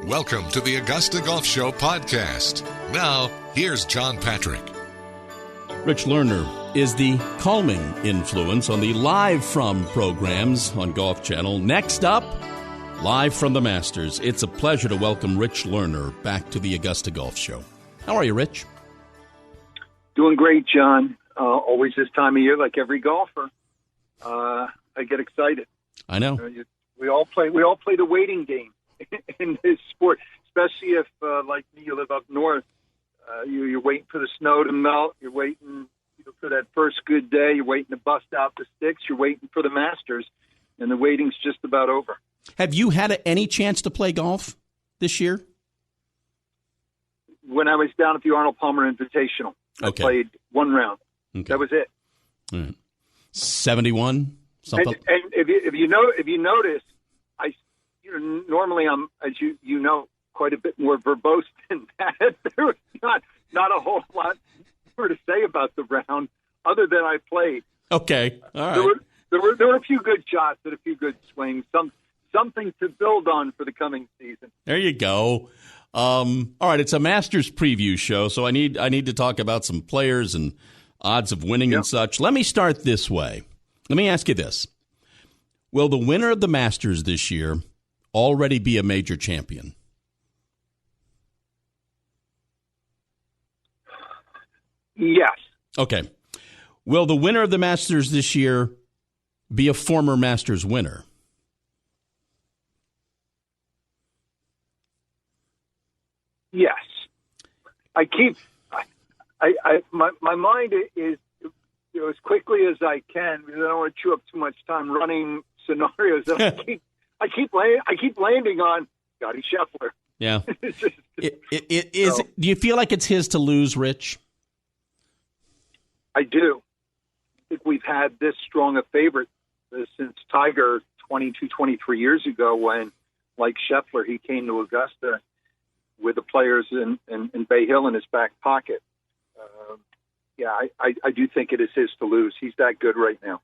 Welcome to the Augusta Golf Show podcast. Now, here's John Patrick. Rich Lerner is the calming influence on the Live From programs on Golf Channel. Next up, Live from the Masters. It's a pleasure to welcome Rich Lerner back to the Augusta Golf Show. How are you, Rich? Doing great, John. Always this time of year, like every golfer, I get excited. I know. We all play the waiting game in this sport, especially if, like me, you live up north. You're waiting for the snow to melt. You're waiting for that first good day. You're waiting to bust out the sticks. You're waiting for the Masters, and the waiting's just about over. Have you had any chance to play golf this year? When I was down at the Arnold Palmer Invitational, I played one round. Okay. That was it. All right. 71 something. And if you notice, normally I'm, as you know, quite a bit more verbose than that. There was not a whole lot more to say about the round, other than I played. Okay, all right. There were a few good shots and a few good swings. Something to build on for the coming season. There you go. All right, it's a Masters preview show, so I need to talk about some players and odds of winning and such. Let me start this way. Let me ask you this. Will the winner of the Masters this year already be a major champion? Yes. Okay. Will the winner of the Masters this year be a former Masters winner? Yes. My mind is, as quickly as I can, because I don't want to chew up too much time running scenarios. And I keep landing on Scottie Scheffler. Yeah. Do you feel like it's his to lose, Rich? I do. I think we've had this strong a favorite since Tiger 22, 23 years ago, when, like Scheffler, he came to Augusta with the players in Bay Hill in his back pocket. I do think it is his to lose. He's that good right now.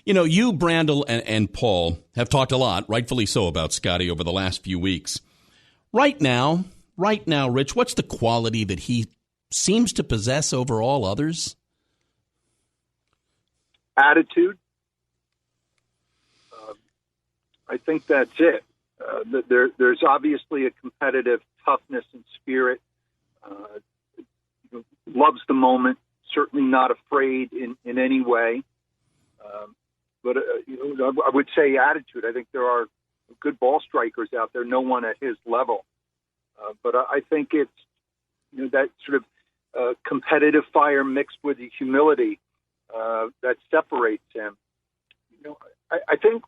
You know, you, Brandel, and Paul have talked a lot, rightfully so, about Scottie over the last few weeks. Right now, Rich, what's the quality that he seems to possess over all others? Attitude. I think that's it. There's obviously a competitive toughness and spirit. Loves the moment. Certainly not afraid in any way. But I would say attitude. I think there are good ball strikers out there. No one at his level. But I think it's that sort of competitive fire mixed with the humility that separates him. I think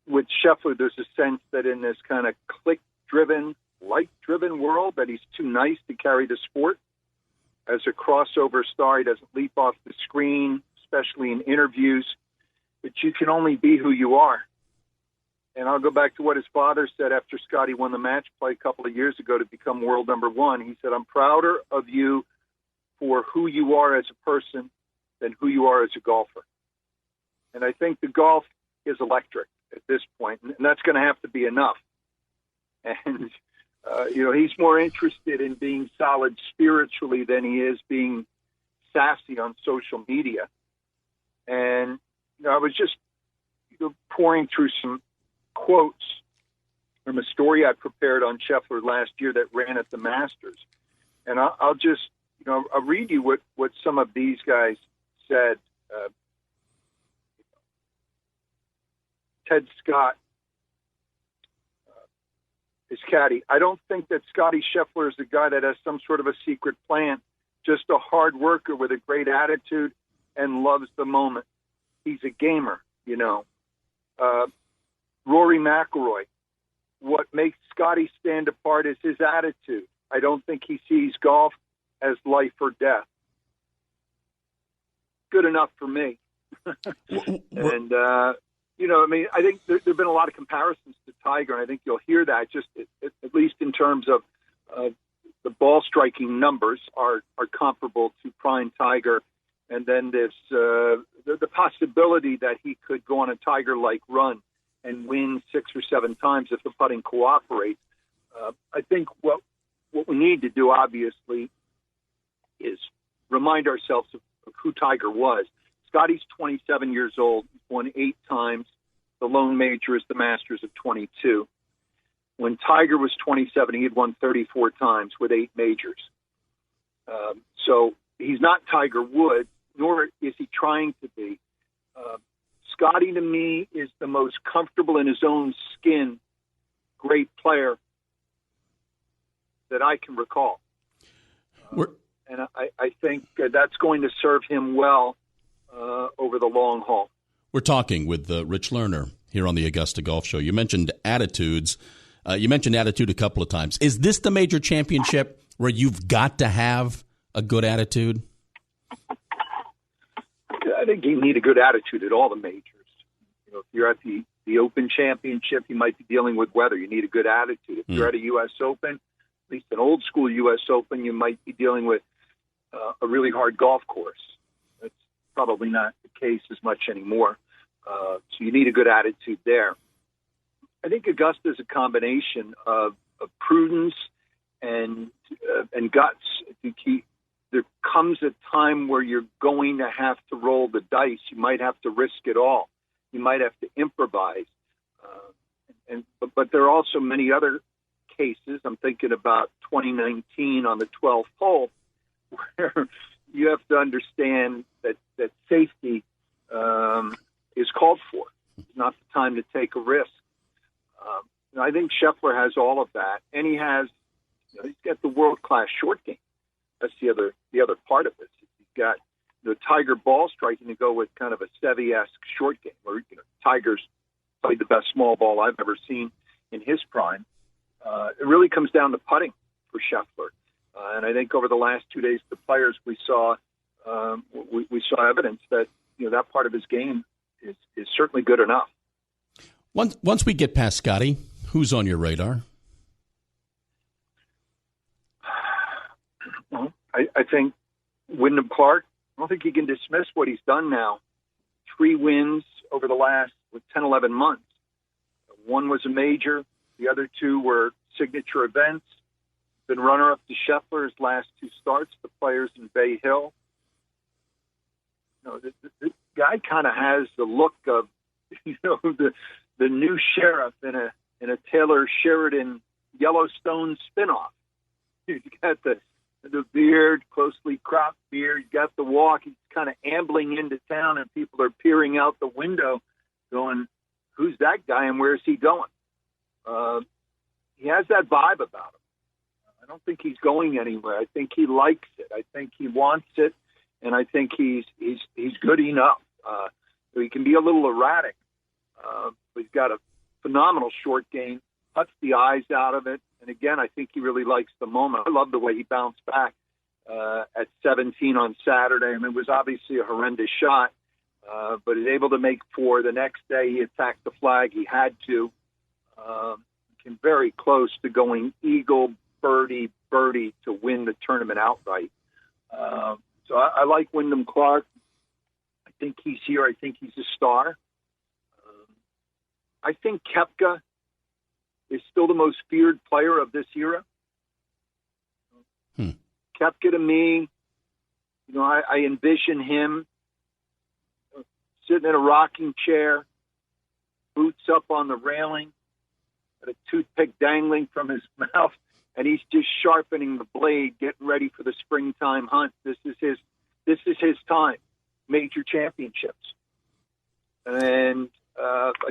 with Scheffler, there's a sense that in this kind of click-driven, like-driven world, that he's too nice to carry the sport. As a crossover star, he doesn't leap off the screen, especially in interviews. But you can only be who you are. And I'll go back to what his father said after Scottie won the match play a couple of years ago to become world number one. He said, "I'm prouder of you for who you are as a person than who you are as a golfer." And I think the golf is electric at this point, and that's going to have to be enough. And, he's more interested in being solid spiritually than he is being sassy on social media. And, I was just pouring through some quotes from a story I prepared on Scheffler last year that ran at the Masters. And I'll just, I'll read you what some of these guys said. Ted Scott, his caddy, "I don't think that Scottie Scheffler is the guy that has some sort of a secret plan, just a hard worker with a great attitude and loves the moment. He's a gamer, Rory McIlroy, "What makes Scottie stand apart is his attitude. I don't think he sees golf as life or death." Good enough for me. And, I think there have been a lot of comparisons to Tiger, and I think you'll hear that just at least in terms of the ball striking numbers are comparable to prime Tiger. And then this the possibility that he could go on a Tiger-like run and win 6 or 7 times if the putting cooperates. I think what we need to do, obviously, is remind ourselves of who Tiger was. Scotty's 27 years old, won 8 times. The lone major is the Masters of 22. When Tiger was 27, he had won 34 times with 8 majors. So he's not Tiger Woods, nor is he trying to be. Scotty, to me, is the most comfortable in his own skin, great player that I can recall. And I think that's going to serve him well over the long haul. We're talking with Rich Lerner here on the Augusta Golf Show. You mentioned attitudes. You mentioned attitude a couple of times. Is this the major championship where you've got to have a good attitude? I think you need a good attitude at all the majors. You know, if you're at the Open Championship, you might be dealing with weather. You need a good attitude. If you're at a U.S. Open, at least an old school U.S. Open, you might be dealing with a really hard golf course. That's probably not the case as much anymore. So you need a good attitude there. I think Augusta is a combination of prudence and guts. I think there comes a time where you're going to have to roll the dice. You might have to risk it all. You might have to improvise. But there are also many other cases. I'm thinking about 2019 on the 12th hole, where you have to understand that safety is called for. It's not the time to take a risk. I think Scheffler has all of that, and he's got the world-class short game. That's the other part of this. He's got the Tiger ball striking to go with kind of a Seve-esque short game, where Tiger's played the best small ball I've ever seen in his prime. It really comes down to putting for Scheffler, and I think over the last 2 days, the players we saw evidence that that part of his game is certainly good enough. Once we get past Scotty, who's on your radar? Well, I think Wyndham Clark. I don't think you can dismiss what he's done now. 3 wins over the last 10, 11 months. One was a major. The other 2 were signature events. Been runner-up to Scheffler's last 2 starts, the Players in Bay Hill. The guy kind of has the look of, the new sheriff in a Taylor Sheridan Yellowstone spinoff. He's got the beard, closely cropped beard. You got the walk. He's kind of ambling into town, and people are peering out the window, going, "Who's that guy, and where is he going?" He has that vibe about him. I don't think he's going anywhere. I think he likes it. I think he wants it, and I think he's good enough. He can be a little erratic, but he's got a phenomenal short game, cuts the eyes out of it. And again, I think he really likes the moment. I love the way he bounced back at 17 on Saturday. I mean, it was obviously a horrendous shot, but he's able to make 4. The next day, he attacked the flag. He had to. Came very close to going eagle, birdie to win the tournament outright. So I like Wyndham Clark. I think he's here. I think he's a star. I think Koepka is still the most feared player of this era. Koepka, to me, I envision him sitting in a rocking chair, boots up on the railing, got a toothpick dangling from his mouth, and he's just sharpening the blade, getting ready for the springtime hunt. This is his time, major championships. And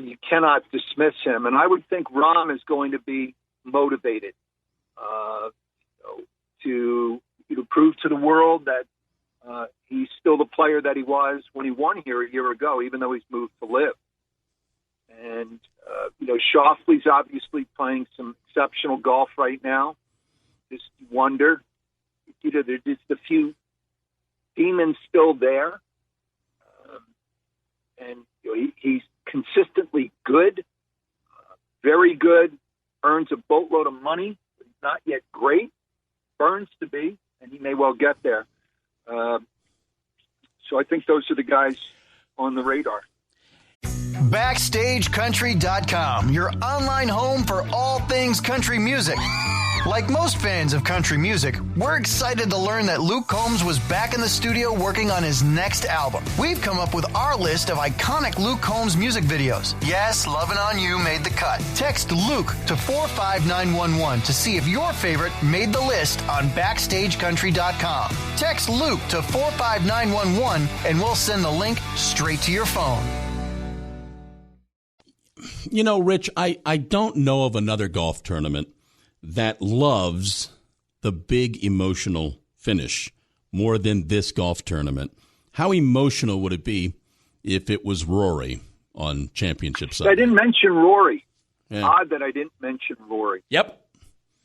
you cannot dismiss him. And I would think Rahm is going to be motivated to prove to the world that he's still the player that he was when he won here a year ago, even though he's moved to live. And, Schauffele's obviously playing some exceptional golf right now. Just wonder, there's just a few demons still there. And he's consistently good, very good, earns a boatload of money, but he's not yet great, burns to be, and he may well get there. So I think those are the guys on the radar. BackstageCountry.com, your online home for all things country music. Like most fans of country music, we're excited to learn that Luke Combs was back in the studio working on his next album. We've come up with our list of iconic Luke Combs music videos. Yes, Lovin' On You made the cut. Text Luke to 45911 to see if your favorite made the list on BackstageCountry.com. Text Luke to 45911 and we'll send the link straight to your phone. You know, Rich, I don't know of another golf tournament that loves the big emotional finish more than this golf tournament. How emotional would it be if it was Rory on Championship Sunday? I didn't mention Rory. Yeah. Odd that I didn't mention Rory. Yep.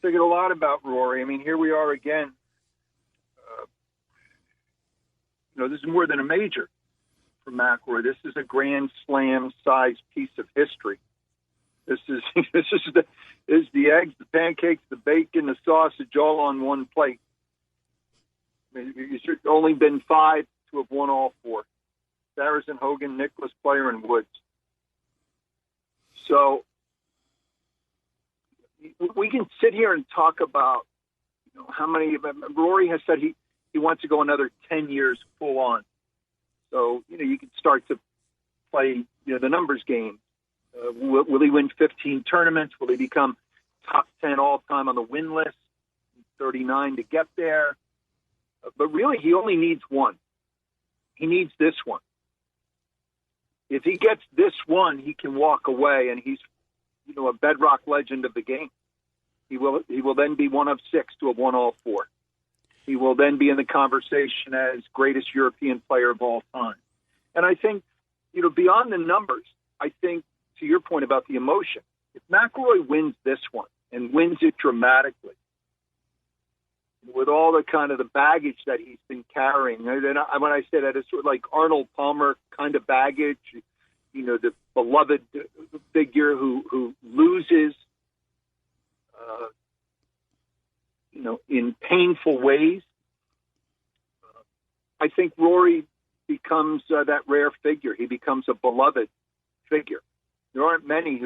Figured a lot about Rory. I mean, here we are again. This is more than a major for McIlroy. This is a Grand Slam-sized piece of history. This is the eggs, the pancakes, the bacon, the sausage, all on one plate. I mean, it's only been 5 to have won all 4. Saracen, Hogan, Nicklaus, Player, and Woods. So we can sit here and talk about how many. Rory has said he wants to go another 10 years full on. So you can start to play the numbers game. Will he win 15 tournaments? Will he become top 10 all-time on the win list? 39 to get there. But really, he only needs one. He needs this one. If he gets this one, he can walk away, and he's a bedrock legend of the game. He will then be one of 6 to have won all 4. He will then be in the conversation as greatest European player of all time. And I think, beyond the numbers, I think, to your point about the emotion, if McIlroy wins this one and wins it dramatically, with all the kind of the baggage that he's been carrying, and when I say that, it's sort of like Arnold Palmer kind of baggage, the beloved figure who loses, in painful ways. I think Rory becomes that rare figure. He becomes a beloved figure. There aren't many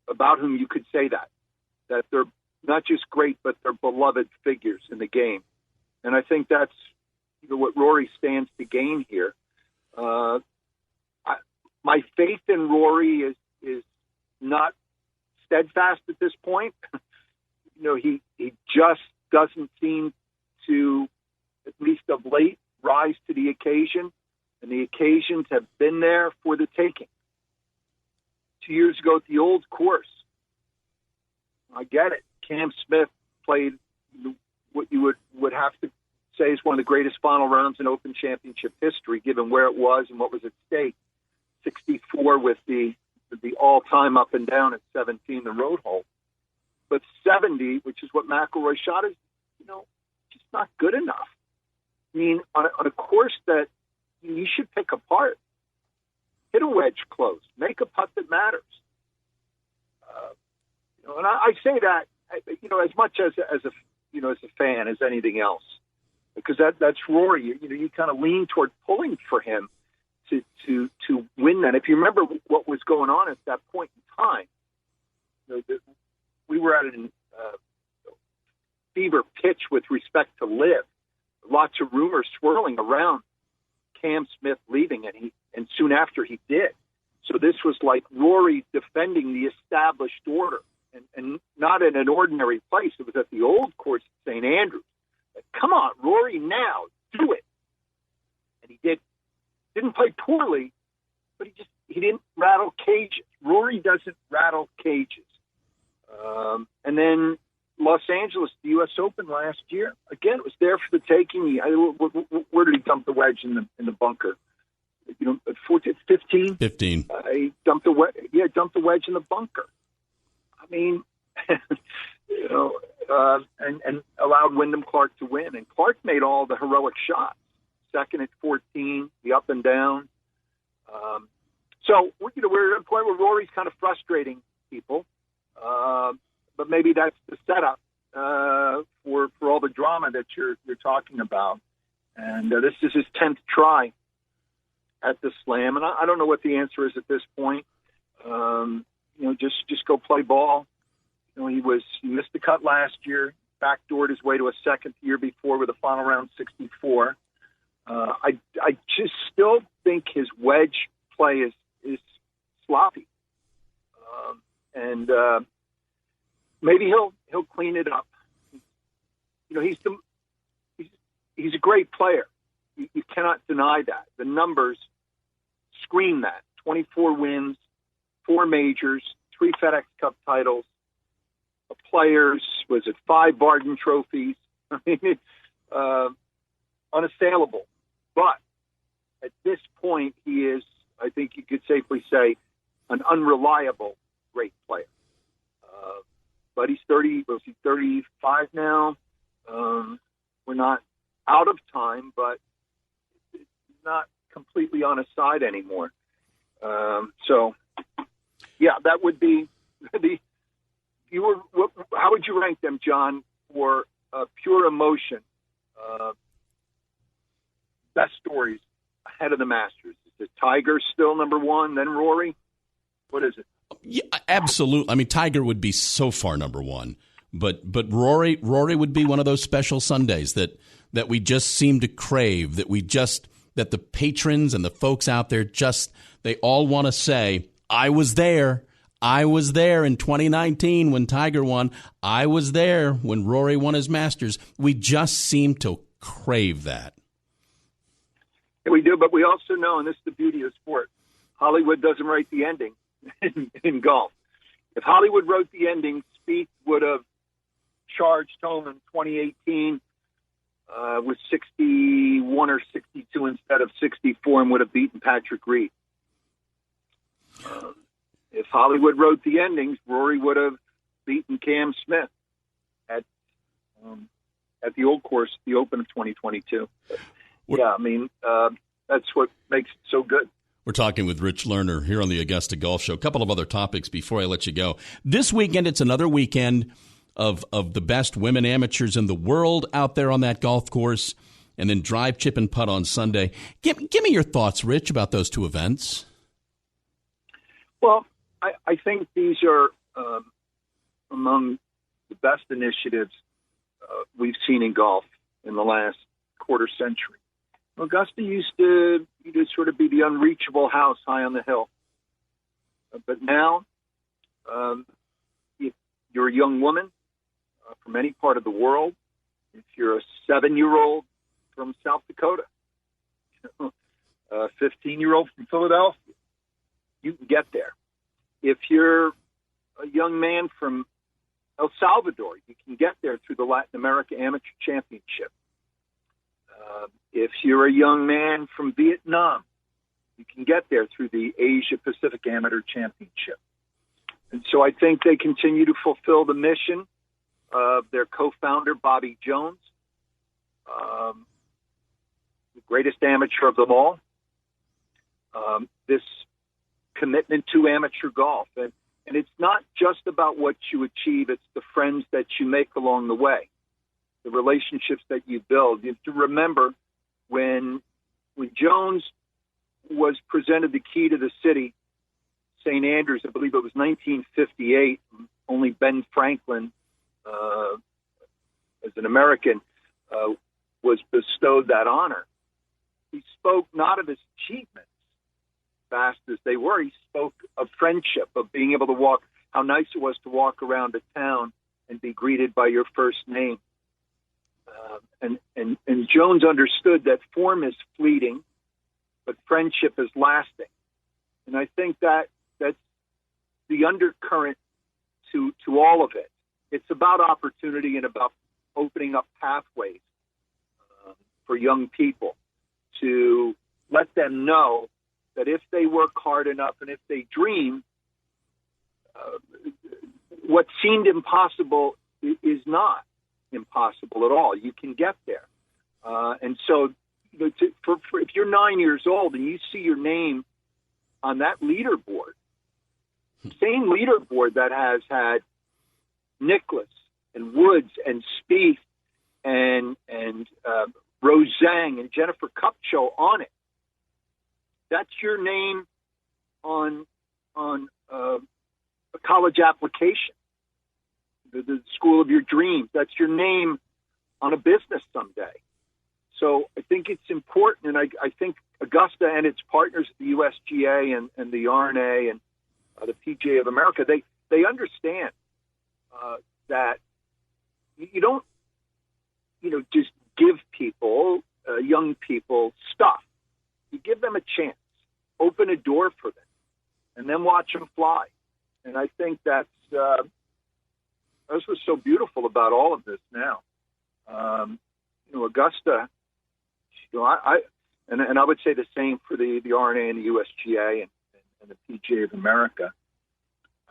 about whom you could say that they're not just great, but they're beloved figures in the game. And I think that's what Rory stands to gain here. My faith in Rory is not steadfast at this point. He just doesn't seem to, at least of late, rise to the occasion, and the occasions have been there for the taking. 2 years ago at the old course, I get it. Cam Smith played what you would have to say is one of the greatest final rounds in Open Championship history, given where it was and what was at stake. 64 with the all-time up and down at 17, the road hole. But 70, which is what McIlroy shot, is just not good enough. I mean, on a course that you should pick apart, hit a wedge close, make a putt that matters. And I say that as much as a fan as anything else, because that's Rory. You kind of lean toward pulling for him to win that. If you remember what was going on at that point in time, we were at a fever pitch with respect to Liv. Lots of rumors swirling around Cam Smith leaving, and soon after he did. So this was like Rory defending the established order, and not in an ordinary place. It was at the old course at St. Andrews. Like, come on, Rory, now, do it. And he did. Didn't play poorly, but he didn't rattle cages. Rory doesn't rattle cages. And then Los Angeles, the U.S. Open last year, again, it was there for the taking. Where did he dump the wedge in the bunker? At 14, 15? 15. He dumped the wedge in the bunker. I mean, and allowed Wyndham Clark to win. And Clark made all the heroic shots. Second at 14, the up and down. So, we're at a point where Rory's kind of frustrating people. But maybe that's the setup for all the drama that you're talking about. And this is his 10th try at the Slam, and I don't know what the answer is at this point. Just go play ball. He missed the cut last year, backdoored his way to a second year before with a final round 64. I just still think his wedge play is sloppy, and maybe he'll clean it up. He's a great player. You cannot deny that. The numbers scream that. 24 wins, 4 majors, 3 FedEx Cup titles, players, 5 Barden trophies. I mean, unassailable. But at this point, he is, I think you could safely say, an unreliable great player. But he's 35 now. We're not out of time, but it's not completely on his side anymore. That would be how would you rank them, John, for pure emotion? Best stories ahead of the Masters. Is it Tiger still number one, then Rory? What is it? Yeah, absolutely. I mean, Tiger would be so far number one, but Rory would be one of those special Sundays that we just seem to crave. That the patrons and the folks out there they all want to say, I was there. I was there in 2019 when Tiger won. I was there when Rory won his Masters. We just seem to crave that. Yeah, we do, but we also know, and this is the beauty of sport, Hollywood doesn't write the ending in golf. If Hollywood wrote the ending, Spieth would have charged home in 2018 with 61 or 62 instead of 64 and would have beaten Patrick Reed. If Hollywood wrote the endings, Rory would have beaten Cam Smith at the Old Course, the Open of 2022. That's what makes it so good. We're talking with Rich Lerner here on the Augusta Golf Show. A couple of other topics before I let you go. This weekend, it's another weekend of the best women amateurs in the world out there on that golf course, and then drive, chip, and putt on Sunday. Give me your thoughts, Rich, about those two events. Well, I think these are among the best initiatives we've seen in golf in the last quarter century. Augusta used to sort of be the unreachable house high on the hill. But now, if you're a young woman from any part of the world, if you're a 7-year-old from South Dakota, a 15-year-old from Philadelphia, you can get there. If you're a young man from El Salvador, you can get there through the Latin America Amateur Championship. If you're a young man from Vietnam, you can get there through the Asia Pacific Amateur Championship. And so I think they continue to fulfill the mission of their co-founder, Bobby Jones, the greatest amateur of them all. This commitment to amateur golf. And it's not just about what you achieve, it's the friends that you make along the way, the relationships that you build. You have to remember when Jones was presented the key to the city, St. Andrews, I believe it was 1958, only Ben Franklin, as an American, was bestowed that honor. He spoke not of his achievements, fast as they were. He spoke of friendship, of being able to walk, how nice it was to walk around a town and be greeted by your first name. And Jones understood that form is fleeting, but friendship is lasting. And I think that's the undercurrent to all of it. It's about opportunity and about opening up pathways for young people to let them know that if they work hard enough and if they dream, what seemed impossible is not impossible at all. You can get there. And so if you're 9 years old and you see your name on that leaderboard, same leaderboard that has had Nicklaus and Woods and Spieth and Rose Zhang and Jennifer Kupcho on it, That's your name on a college application, the school of your dreams. That's your name on a business someday. So I think it's important, and I think Augusta and its partners, the USGA and the RNA and the PGA of America, they understand that you don't, just give people, young people, stuff. You give them a chance, open a door for them, and then watch them fly. And I think that's what's so beautiful about all of this now. Augusta, I would say the same for the RNA and the USGA and the PGA of America.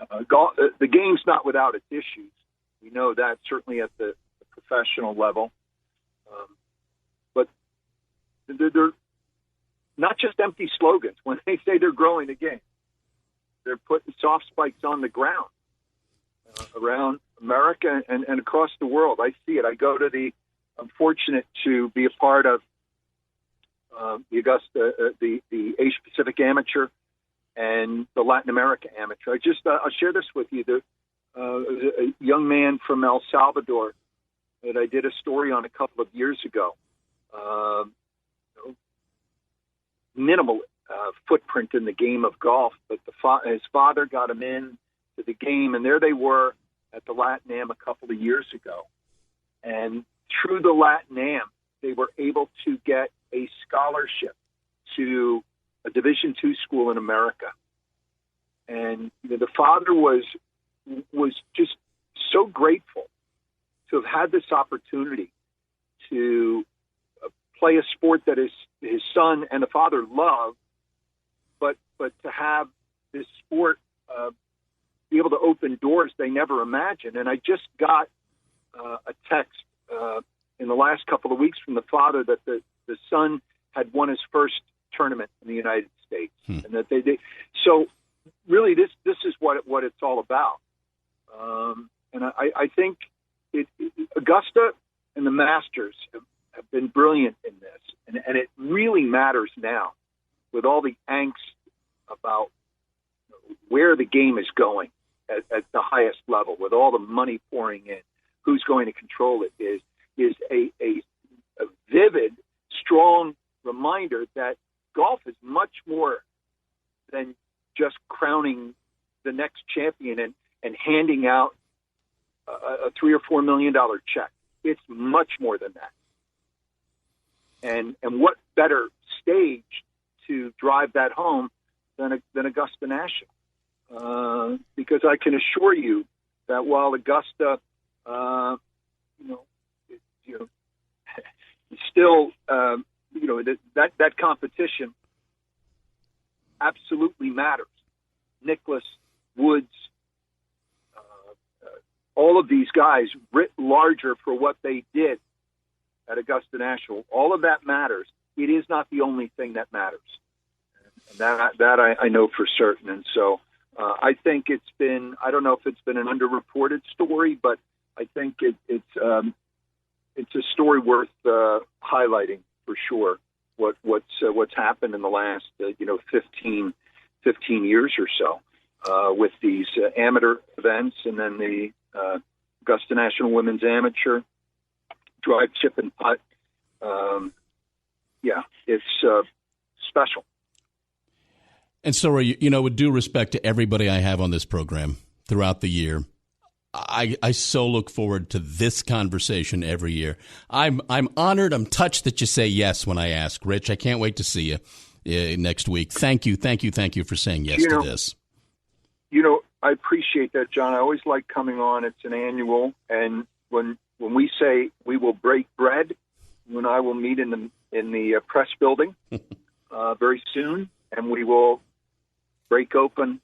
The game's not without its issues. We know that certainly at the professional level. But they're not just empty slogans. When they say they're growing the game, they're putting soft spikes on the ground around America and across the world. I see it. I'm fortunate to be a part of the Augusta, the Asia Pacific Amateur and the Latin America Amateur. I'll share this with you. A young man from El Salvador that I did a story on a couple of years ago. Minimal footprint in the game of golf, but his father got him in to the game, and there they were at the Latin Am a couple of years ago. And through the Latin Am, they were able to get a scholarship to a Division II school in America. And the father was just so grateful to have had this opportunity to play a sport that his son and the father love, but to have this sport be able to open doors they never imagined. And I just got a text in the last couple of weeks from the father that the son had won his first tournament in the United States, and that they did. So really, this is what it's all about. And I think Augusta and the Masters have been brilliant in this, and it really matters now with all the angst about where the game is going at the highest level, with all the money pouring in, who's going to control it, is a vivid, strong reminder that golf is much more than just crowning the next champion and handing out a $3 or $4 million check. It's much more than that. And what better stage to drive that home than Augusta National? Because I can assure you that while Augusta, still, that competition absolutely matters. Nicklaus, Woods, all of these guys writ larger for what they did at Augusta National. All of that matters. It is not the only thing that matters. And that I know for certain. And so I think it's been, I don't know if it's been an underreported story, but I think it's a story worth highlighting for sure. What's happened in the last 15 years or so with these amateur events, and then the Augusta National Women's Amateur drive, chip, and putt. It's special. And so, with due respect to everybody I have on this program throughout the year, I so look forward to this conversation every year. I'm honored. I'm touched that you say yes when I ask. Rich, I can't wait to see you next week. Thank you for saying yes to this. I appreciate that, John. I always like coming on. It's an annual, and when we say we will break bread, you and I will meet in the press building very soon, and we will break open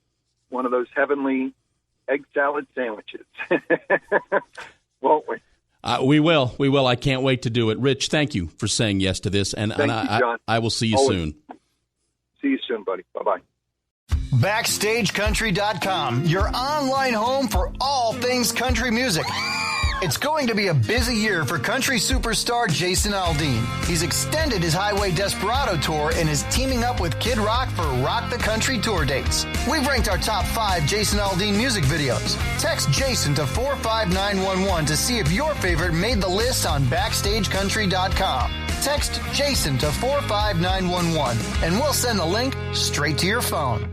one of those heavenly egg salad sandwiches. Won't we? We will. I can't wait to do it. Rich, thank you for saying yes to this, and you, John. I will see you soon. See you soon, buddy. Bye-bye. BackstageCountry.com, your online home for all things country music. It's going to be a busy year for country superstar Jason Aldean. He's extended his Highway Desperado tour and is teaming up with Kid Rock for Rock the Country tour dates. We've ranked our top 5 Jason Aldean music videos. Text Jason to 45911 to see if your favorite made the list on BackstageCountry.com. Text Jason to 45911 and we'll send the link straight to your phone.